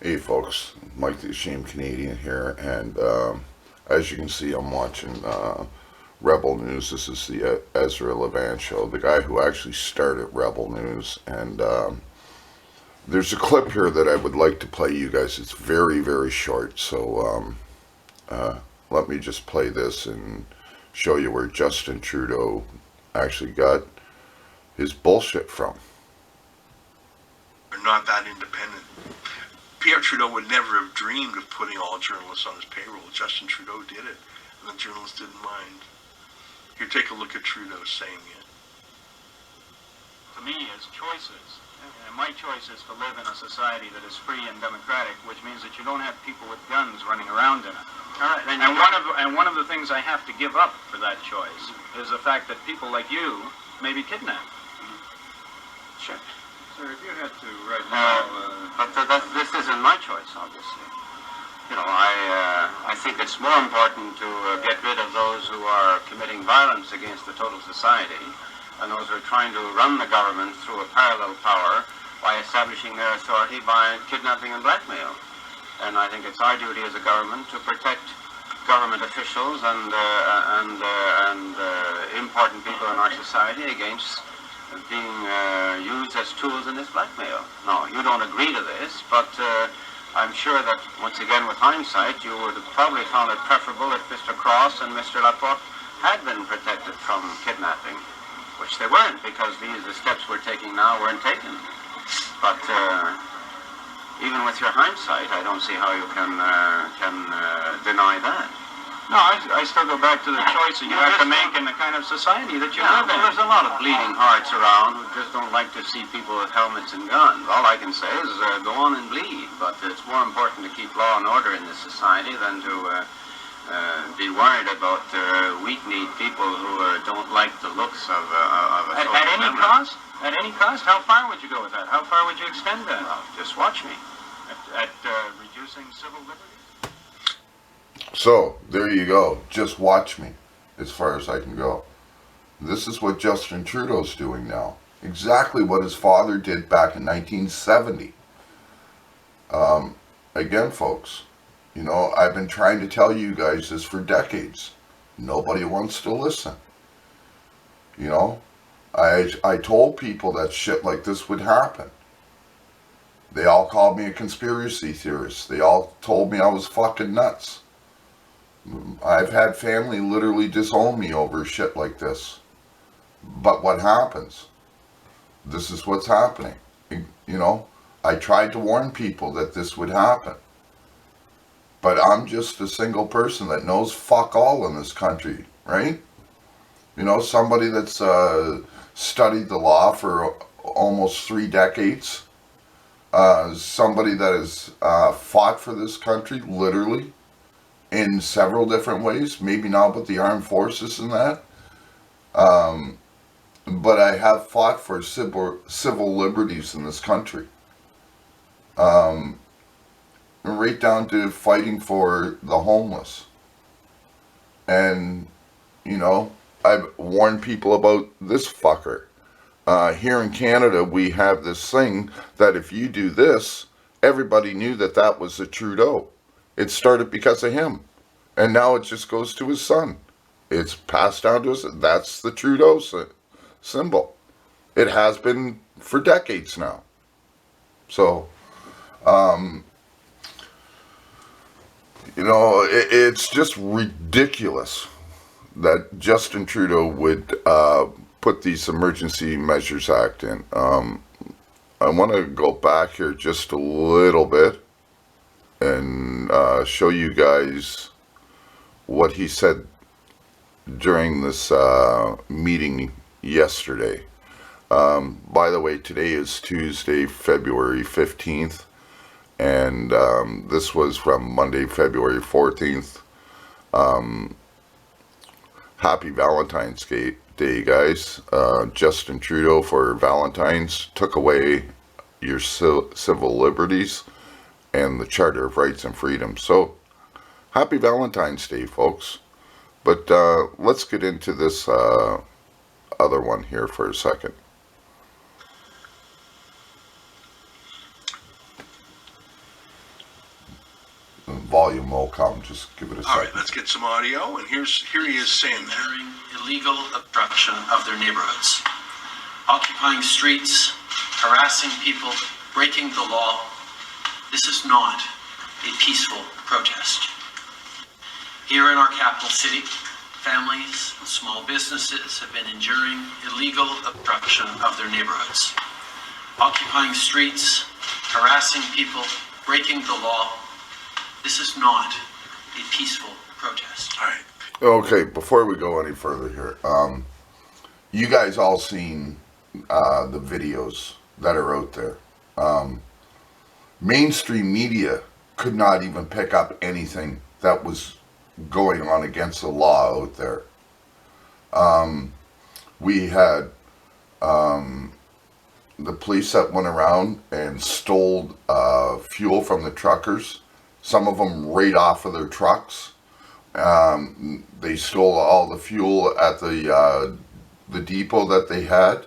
Hey folks, Mike the Ashamed Canadian here, and as you can see, I'm watching Rebel News. This is the Ezra Levant show, the guy who actually started Rebel News, and there's a clip here that I would like to play you guys. It's very, very short, so let me just play this and show you where Justin Trudeau actually got his bullshit from. They're not that independent. Pierre Trudeau would never have dreamed of putting all journalists on his payroll. Justin Trudeau did it, and the journalists didn't mind. Here, take a look at Trudeau saying it. To me, is choices. And my choice is to live in a society that is free and democratic, which means that you don't have people with guns running around in it. All right. And one of the things I have to give up for that choice is the fact that people like you may be kidnapped. Sure. Sir, if you had to right now... But this isn't my choice, obviously. You know, I think it's more important to get rid of those who are committing violence against the total society and those who are trying to run the government through a parallel power by establishing their authority by kidnapping and blackmail. And I think it's our duty as a government to protect government officials and important people in our society against being used as tools in this blackmail. No, you don't agree to this, but I'm sure that, once again, with hindsight, you would have probably found it preferable if Mr. Cross and Mr. Laporte had been protected from kidnapping, which they weren't, because the steps we're taking now weren't taken. But even with your hindsight, I don't see how you can deny that. No, I still go back to the choice that you have to make in the kind of society that you live in. There's a lot of bleeding hearts around who just don't like to see people with helmets and guns. All I can say is go on and bleed, but it's more important to keep law and order in this society than to be worried about weak-kneed people who don't like the looks of a social At any cost? At any cost? How far would you go with that? How far would you extend that? Well, just watch me. At reducing civil liberties? So, there you go. Just watch me, as far as I can go. This is what Justin Trudeau's doing now. Exactly what his father did back in 1970. Again, folks, you know, I've been trying to tell you guys this for decades. Nobody wants to listen. You know, I told people that shit like this would happen. They all called me a conspiracy theorist. They all told me I was fucking nuts. I've had family literally disown me over shit like this. But what happens? This is what's happening. You know, I tried to warn people that this would happen. But I'm just a single person that knows fuck all in this country, right? You know, somebody that's studied the law for almost 3 decades. Somebody that has fought for this country, literally, in several different ways, maybe not with the armed forces and that, but I have fought for civil liberties in this country, right down to fighting for the homeless. And, you know, I've warned people about this fucker. Here in Canada, we have this thing that if you do this, everybody knew that that was a Trudeau. It started because of him. And now it just goes to his son. It's passed down to us. That's the Trudeau symbol. It has been for decades now. So, you know, it's just ridiculous that Justin Trudeau would put these Emergency Measures Act in. I want to go back here just a little bit and show you guys what he said during this meeting yesterday. By the way, today is Tuesday, February 15th, and this was from Monday, February 14th. Happy Valentine's Day, guys. Justin Trudeau, for Valentine's, took away your civil liberties and the Charter of Rights and Freedoms. So, happy Valentine's Day, folks. But let's get into this other one here for a second. Just give it a All second. right, let's get some audio, and here he is saying that. Enduring illegal obstruction of their neighborhoods, occupying streets, harassing people, breaking the law. This is not a peaceful protest. Here in our capital city, families and small businesses have been enduring illegal obstruction of their neighborhoods, occupying streets, harassing people, breaking the law. This is not a peaceful protest. All right. Okay, before we go any further here, you guys all seen the videos that are out there. Mainstream media could not even pick up anything that was going on against the law out there. We had the police that went around and stole fuel from the truckers, some of them right off of their trucks. They stole all the fuel at the depot that they had,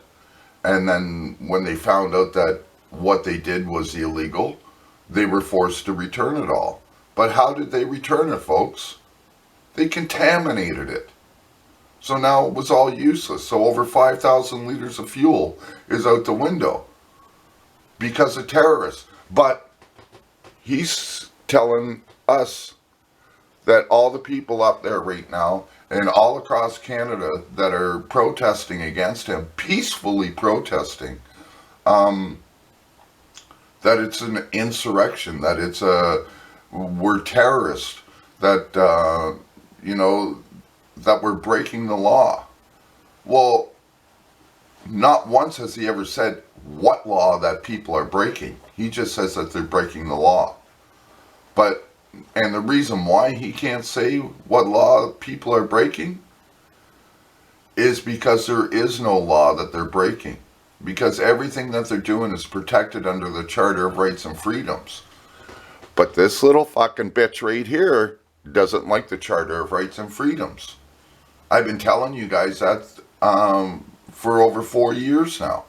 and then when they found out that what they did was illegal, they were forced to return it all. But how did they return it, folks? They contaminated it. So now it was all useless. So over 5,000 liters of fuel is out the window because of terrorists. But he's telling us that all the people up there right now and all across Canada that are protesting against him, peacefully protesting, that it's an insurrection, that it's we're terrorists, that, that we're breaking the law. Well, not once has he ever said what law that people are breaking. He just says that they're breaking the law. And the reason why he can't say what law people are breaking is because there is no law that they're breaking. Because everything that they're doing is protected under the Charter of Rights and Freedoms. But this little fucking bitch right here doesn't like the Charter of Rights and Freedoms. I've been telling you guys that for over 4 years now.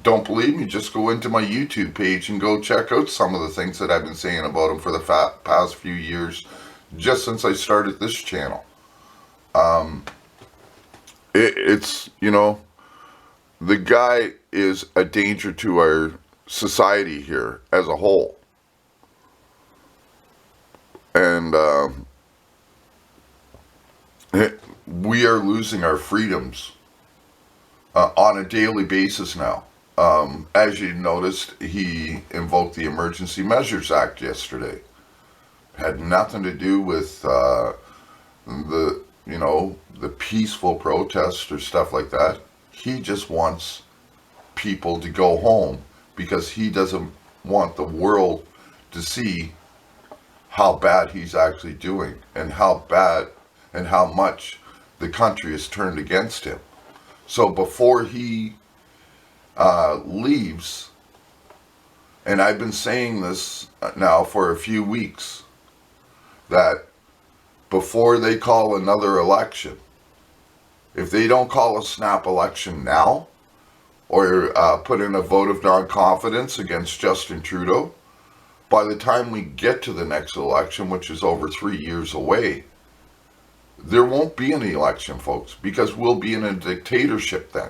Don't believe me? Just go into my YouTube page and go check out some of the things that I've been saying about him for the past few years, just since I started this channel. It's the guy is a danger to our society here as a whole. And we are losing our freedoms on a daily basis now. As you noticed, he invoked the Emergency Measures Act yesterday. Had nothing to do with the peaceful protest or stuff like that. He just wants people to go home because he doesn't want the world to see how bad he's actually doing and how bad and how much the country is turned against him. So before he leaves, and I've been saying this now for a few weeks, that before they call another election, if they don't call a snap election now, or put in a vote of non-confidence against Justin Trudeau, by the time we get to the next election, which is over 3 years away, there won't be an election, folks, because we'll be in a dictatorship then.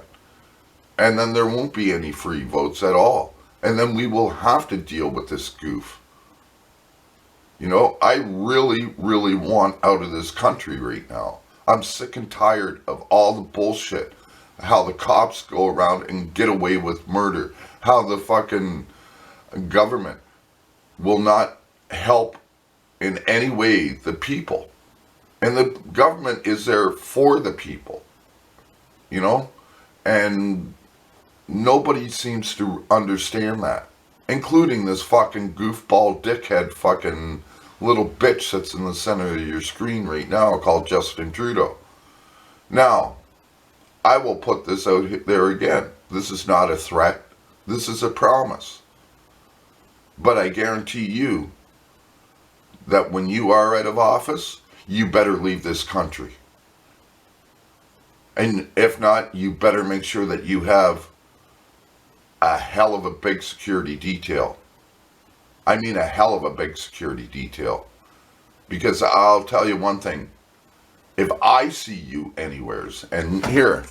And then there won't be any free votes at all. And then we will have to deal with this goof. I really, really want out of this country right now. I'm sick and tired of all the bullshit. How the cops go around and get away with murder. How the fucking government will not help in any way the people. And the government is there for the people. And nobody seems to understand that. Including this fucking goofball dickhead fucking little bitch that's in the center of your screen right now called Justin Trudeau. Now, I will put this out there again. This is not a threat. This is a promise. But I guarantee you that when you are out of office, you better leave this country. And if not, you better make sure that you have a hell of a big security detail. I mean a hell of a big security detail. Because I'll tell you one thing. If I see you anywheres, and here,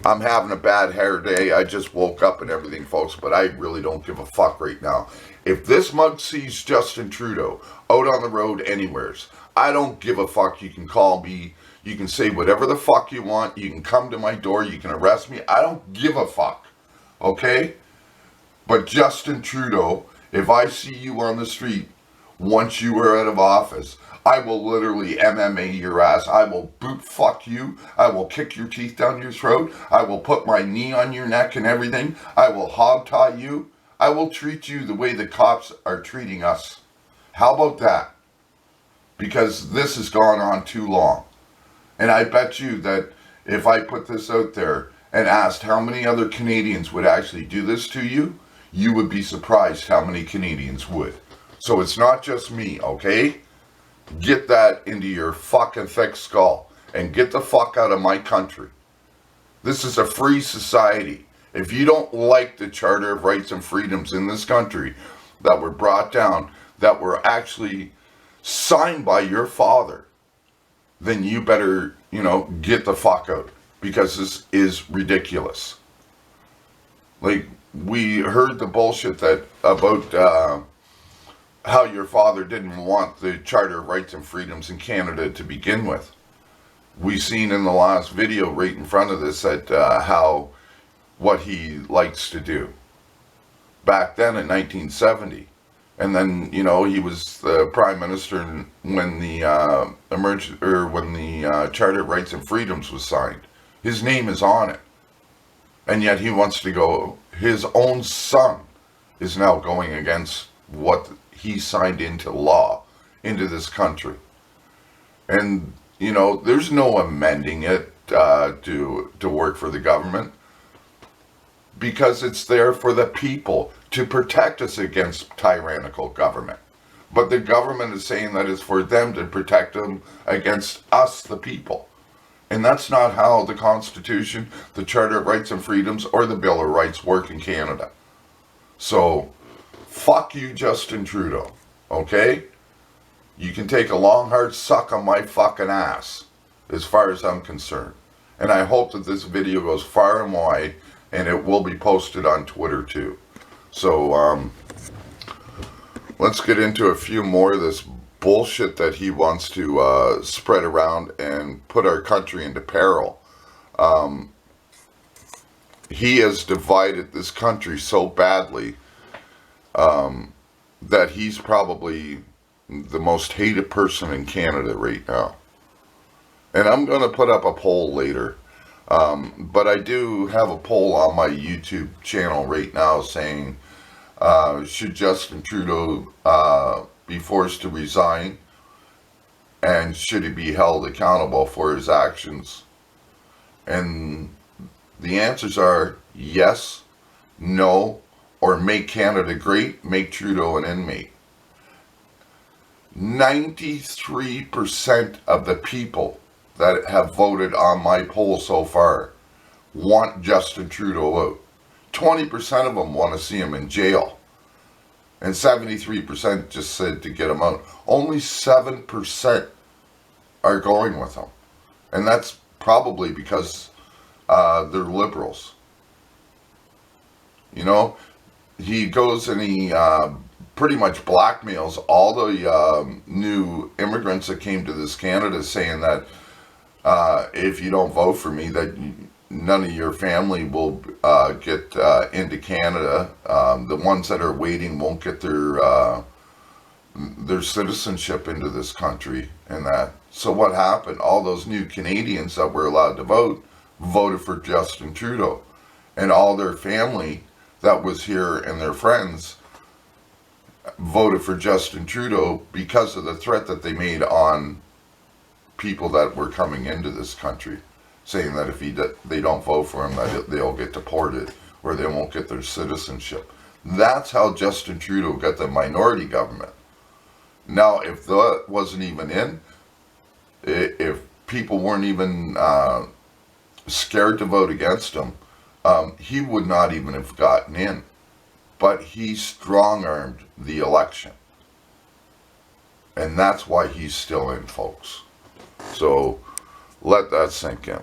I'm having a bad hair day. I just woke up and everything, folks, but I really don't give a fuck right now. If this mug sees Justin Trudeau out on the road anywheres, I don't give a fuck. You can call me. You can say whatever the fuck you want. You can come to my door. You can arrest me. I don't give a fuck. Okay? But Justin Trudeau, if I see you on the street, once you are out of office, I will literally MMA your ass. I will boot fuck you. I will kick your teeth down your throat. I will put my knee on your neck and everything. I will hog tie you. I will treat you the way the cops are treating us. How about that? Because this has gone on too long. And I bet you that if I put this out there and asked how many other Canadians would actually do this to you, you would be surprised how many Canadians would. So it's not just me, okay? Get that into your fucking thick skull and get the fuck out of my country. This is a free society. If you don't like the Charter of Rights and Freedoms in this country that were brought down, that were actually signed by your father, then you better, get the fuck out, because this is ridiculous. Like, we heard the bullshit that about how your father didn't want the Charter of Rights and Freedoms in Canada to begin with. We seen in the last video right in front of this that what he likes to do. Back then in 1970. And then, he was the Prime Minister when the Charter of Rights and Freedoms was signed. His name is on it. And yet he wants to go, his own son is now going against what he signed into law into this country. And, there's no amending it to work for the government, because it's there for the people to protect us against tyrannical government. But the government is saying that it's for them to protect them against us, the people. And that's not how the Constitution, the Charter of Rights and Freedoms, or the Bill of Rights work in Canada. So, fuck you, Justin Trudeau, okay? You can take a long hard suck on my fucking ass, as far as I'm concerned. And I hope that this video goes far and wide, and it will be posted on Twitter too. So, let's get into a few more of this bullshit that he wants to spread around and put our country into peril. He has divided this country so badly that he's probably the most hated person in Canada right now. And I'm going to put up a poll later. But I do have a poll on my YouTube channel right now saying, should Justin Trudeau be forced to resign? And should he be held accountable for his actions? And the answers are yes, no, or make Canada great, make Trudeau an inmate. 93% of the people that have voted on my poll so far want Justin Trudeau out. 20% of them want to see him in jail. And 73% just said to get him out. Only 7% are going with him. And that's probably because they're liberals. He goes and he pretty much blackmails all the new immigrants that came to this Canada, saying that if you don't vote for me, that none of your family will get into Canada. The ones that are waiting won't get their citizenship into this country and that. So what happened? All those new Canadians that were allowed to vote voted for Justin Trudeau. And all their family that was here and their friends voted for Justin Trudeau because of the threat that they made on people that were coming into this country, saying that if they don't vote for him, that they'll get deported or they won't get their citizenship. That's how Justin Trudeau got the minority government. Now, if that wasn't even in, if people weren't even scared to vote against him, he would not even have gotten in. But he strong-armed the election. And that's why he's still in, folks. So let that sink in.